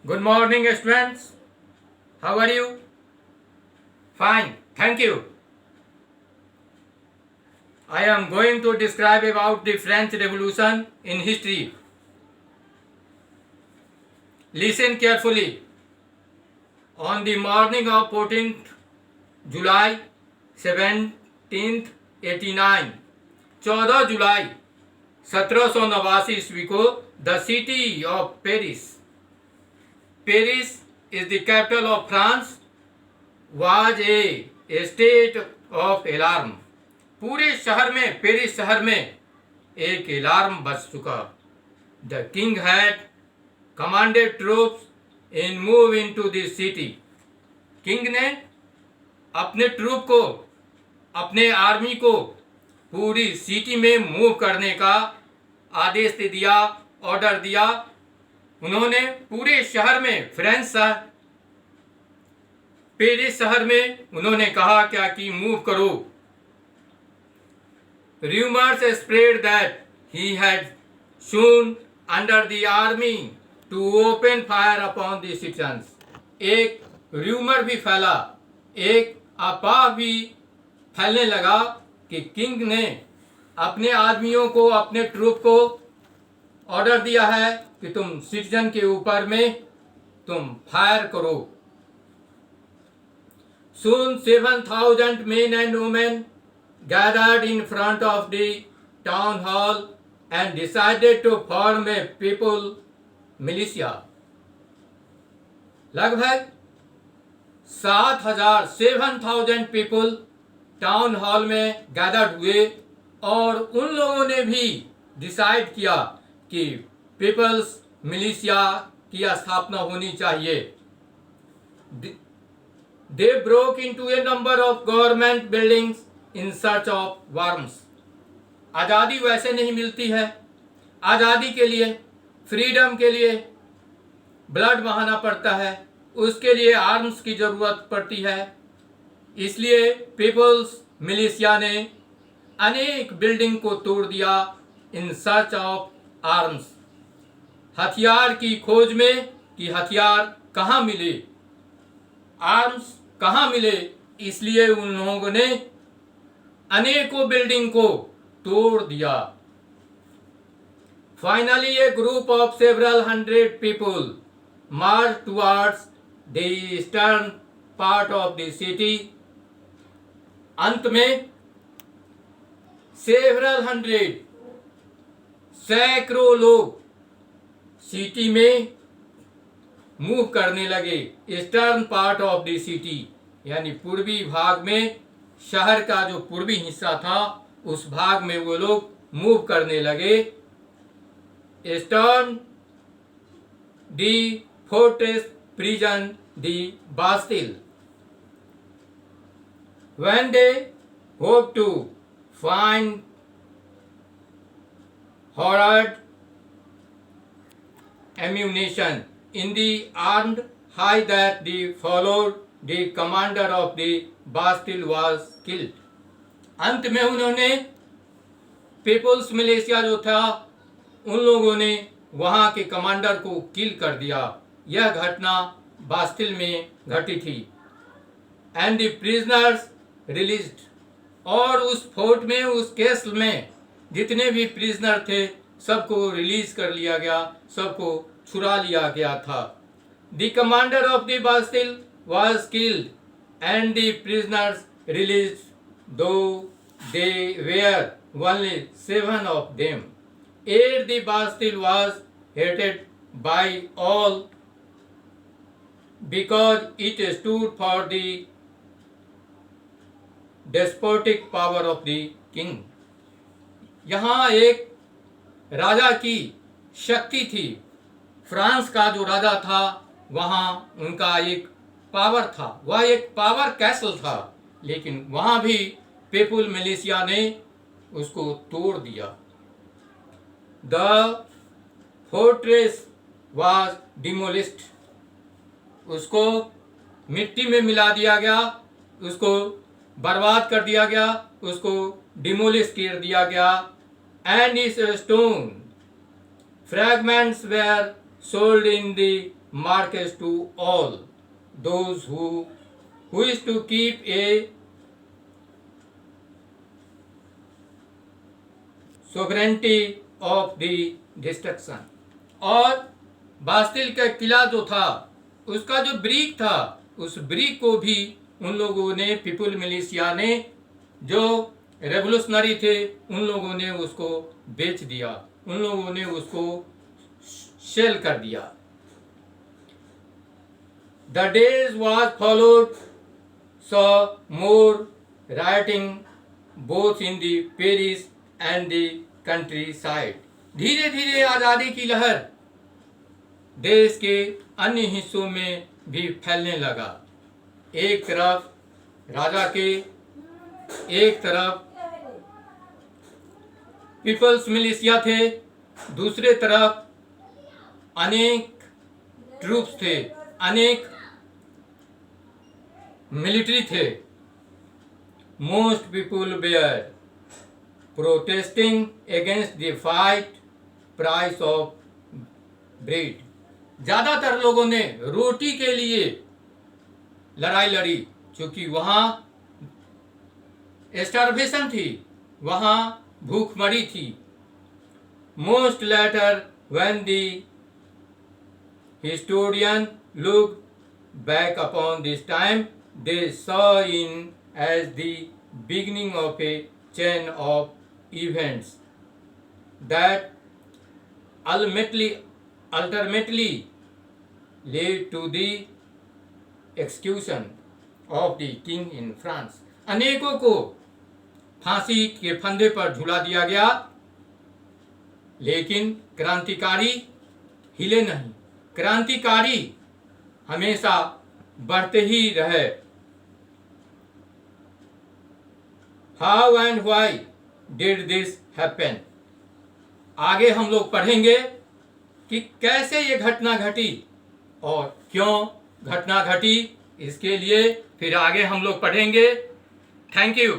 Good morning, students. How are you? Fine, thank you. I am going to describe about the French Revolution in history. Listen carefully. On the morning of 14th July 1789, 14 जुलाई 1789 ईस्वी को the city of Paris is the capital of France, was a state of alarm. पूरे शहर में, Paris शहर में एक alarm बज चुका. The king had commanded troops in move into the city. King ने अपने ट्रूप को, अपने आर्मी को पूरी सिटी में मूव करने का आदेश दे दिया, ऑर्डर दिया. उन्होंने पूरे शहर में, फ्रेंच शहर, पेरिस शहर में उन्होंने कहा क्या कि मूव करो. Rumors spread that he had soon under the army to open fire upon the citizens. एक रूमर भी फैला, एक अफवाह भी फैलने लगा कि किंग ने अपने आदमियों को, अपने ट्रूप को ऑर्डर दिया है कि तुम सिटीजन के ऊपर में तुम फायर करो. Soon 7,000 men and women gathered in front of the town hall and decided to form a people militia. लगभग 7,000 पीपल टाउन हॉल में गैदर्ड हुए और उन लोगों ने भी डिसाइड किया कि पीपल्स मिलिशिया की स्थापना होनी चाहिए. They broke into a number of government buildings in search of arms. आज़ादी वैसे नहीं मिलती है. आज़ादी के लिए, फ्रीडम के लिए ब्लड बहाना पड़ता है, उसके लिए आर्म्स की ज़रूरत पड़ती है. इसलिए पीपल्स मिलिशिया ने अनेक बिल्डिंग को तोड़ दिया इन सर्च ऑफ आर्म्स. हथियार की खोज में कि हथियार कहाँ मिले, आर्म्स कहाँ मिले, इसलिए उन लोगों ने अनेकों बिल्डिंग को तोड़ दिया. Finally A group of several 100 people March towards the eastern part of the city. अंत में सेवरल 100, सैकड़ों लोग सिटी में मूव करने लगे. Eastern part of the city यानी पूर्वी भाग में, शहर का जो पूर्वी हिस्सा था उस भाग में वो लोग मूव करने लगे. Eastern the fortress prison the Bastille. When they hope to find horrid ammunition in the armed high that they followed, the commander of the Bastille was killed. अंत में उन्होंने पीपल्स मिलिशिया जो था उन लोगों ने वहाँ के कमांडर को किल कर दिया. यह घटना बास्टिल में घटी थी. And the prisoners released. और उस फोर्ट में, उस केस में जितने भी प्रिजनर थे सबको रिलीज कर लिया गया, सबको छुड़ा लिया गया था. The commander of the Bastille was killed and the prisoners released, though they were only 7 of them. Yet the Bastille was hated by all because it stood for the despotic power of the king. यहाँ एक राजा की शक्ति थी. France का जो राजा था वहाँ उनका एक पावर था, वह एक पावर कैसल था, लेकिन वहाँ भी पीपल मिलिशिया ने उसको तोड़ दिया. The fortress was demolished. उसको मिट्टी में मिला दिया गया, उसको बर्बाद कर दिया गया, उसको डिमोलिश कर दिया गया. एंड इस stone fragments were sold in the markets to all those who wish to keep a sovereignty of the destruction। और बास्तिल का किला जो था, उसका जो ब्रिक था, उस ब्रिक को भी उन लोगों ने, पीपुल मिलिशिया ने, जो रेवोल्यूशनरी थे, उन लोगों ने उसको बेच दिया, उन लोगों ने उसको सेल कर दिया। The days was followed saw more rioting both in the Paris and the countryside। धीरे धीरे आज़ादी की लहर देश के अन्य हिस्सों में भी फैलने लगा। एक तरफ राजा के, एक तरफ पीपल्स मिलिशिया थे, दूसरे तरफ अनेक ट्रूप्स थे, अनेक मिलिट्री थे। Most people were protesting against the fight price of bread. ज़्यादातर लोगों ने रोटी के लिए लड़ाई लड़ी, क्योंकि वहाँ स्टार्वेशन थी, वहाँ भूखमरी थी। Most letter when the historian look back upon this time they saw in as the beginning of a chain of events that ultimately led to the execution of the king in France। अनेकों को फांसी के फंदे पर झुला दिया गया, लेकिन क्रांतिकारी हिले नहीं। क्रांतिकारी हमेशा बढ़ते ही रहे। How and why did this happen. आगे हम लोग पढ़ेंगे कि कैसे ये घटना घटी और क्यों घटना घटी, इसके लिए फिर आगे हम लोग पढ़ेंगे। Thank you.